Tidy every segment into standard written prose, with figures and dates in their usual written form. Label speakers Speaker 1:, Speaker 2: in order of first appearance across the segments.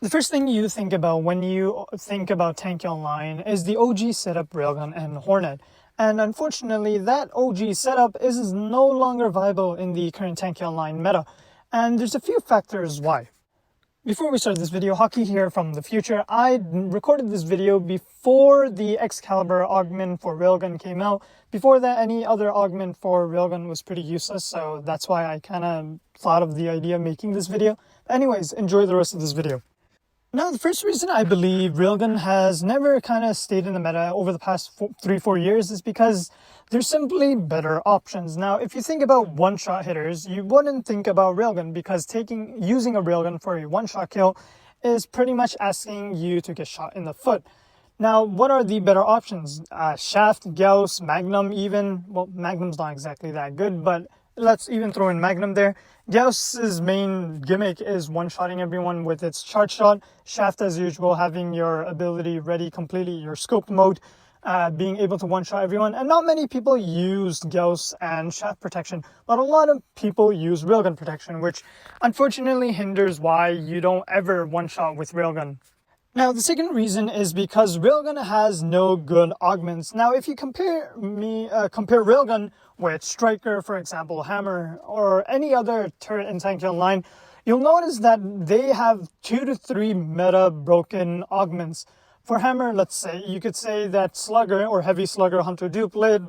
Speaker 1: The first thing you think about when you think about Tanki Online is the OG setup Railgun and Hornet. And unfortunately, that OG setup is no longer viable in the current Tanki Online meta. And there's a few factors why. Before we start this video, Hawky here from the future. I recorded this video before the Excalibur augment for Railgun came out. Before that, any other augment for Railgun was pretty useless, so that's why I kind of thought of the idea of making this video. Anyways, enjoy the rest of this video. Now, the first reason I believe Railgun has never kind of stayed in the meta over the past 3-4 years is because there's simply better options. Now, if you think about one-shot hitters, you wouldn't think about Railgun because using a Railgun for a one-shot kill is pretty much asking you to get shot in the foot. Now, what are the better options? Shaft, Gauss, Magnum even. Well, Magnum's not exactly that good, but let's even throw in Magnum there. Gauss's main gimmick is one-shotting everyone with its charge shot. Shaft, as usual, having your ability ready completely, your scope mode, being able to one-shot everyone. And not many people use Gauss and Shaft protection, but a lot of people use Railgun protection, which unfortunately hinders why you don't ever one-shot with Railgun. Now, the second reason is because Railgun has no good augments. Now, if you compare Railgun with Striker, for example, Hammer, or any other turret in Tanki Online, you'll notice that they have 2 to 3 meta broken augments. For Hammer, let's say, you could say that Slugger or Heavy Slugger, Hunter Duplicate,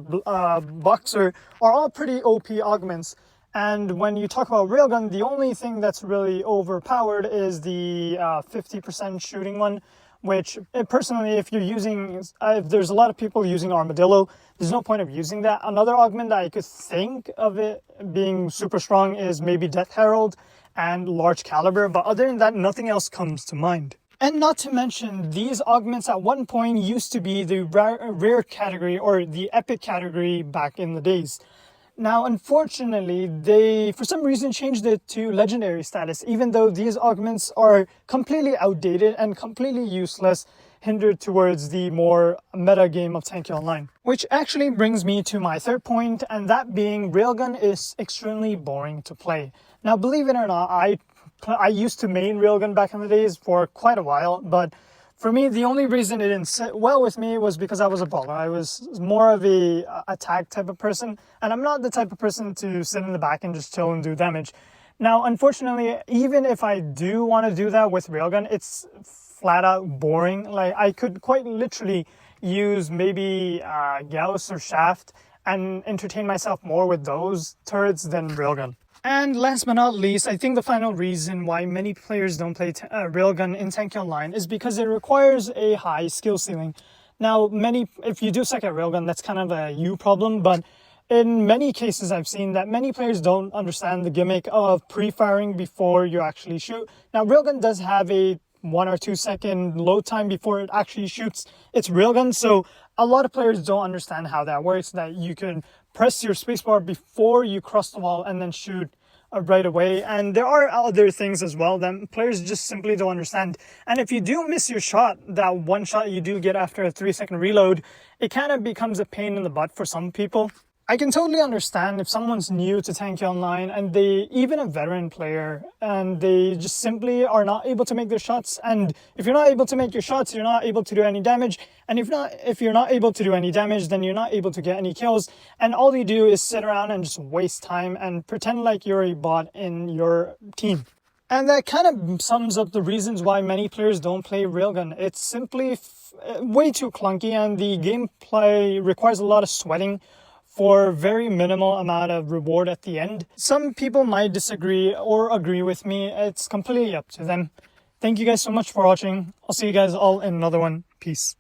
Speaker 1: Boxer are all pretty OP augments. And when you talk about Railgun, the only thing that's really overpowered is the 50% shooting one, which personally, if there's a lot of people using Armadillo, there's no point of using that. Another augment that I could think of it being super strong is maybe Death Herald and Large Caliber, but other than that, nothing else comes to mind. And not to mention, these augments at one point used to be the rare category or the epic category back in the days. Now, unfortunately, they, for some reason, changed it to legendary status, even though these augments are completely outdated and completely useless, hindered towards the more meta game of Tanki Online. Which actually brings me to my third point, and that being Railgun is extremely boring to play. Now, believe it or not, I used to main Railgun back in the days for quite a while, but for me, the only reason it didn't sit well with me was because I was a brawler. I was more of a attack type of person, and I'm not the type of person to sit in the back and just chill and do damage. Now, unfortunately, even if I do want to do that with Railgun, it's flat out boring. Like, I could quite literally use maybe Gauss or Shaft and entertain myself more with those turrets than Railgun. And last but not least, I think the final reason why many players don't play Railgun in Tanki Online is because it requires a high skill ceiling. Now, if you do suck at Railgun, that's kind of a you problem, but in many cases I've seen that many players don't understand the gimmick of pre-firing before you actually shoot. Now, Railgun does have a 1 or 2 second load time before it actually shoots its Railgun, so a lot of players don't understand how that works, that you can press your spacebar before you cross the wall and then shoot right away. And there are other things as well that players just simply don't understand. And if you do miss your shot, that one shot you do get after a 3-second reload, it kind of becomes a pain in the butt for some people. I can totally understand if someone's new to Tanki Online and even a veteran player, and they just simply are not able to make their shots. And if you're not able to make your shots, you're not able to do any damage. And if you're not able to do any damage, then you're not able to get any kills. And all you do is sit around and just waste time and pretend like you're a bot in your team. And that kind of sums up the reasons why many players don't play Railgun. It's simply way too clunky, and the gameplay requires a lot of sweating for very minimal amount of reward at the end. Some people might disagree or agree with me. It's completely up to them. Thank you guys so much for watching. I'll see you guys all in another one. Peace.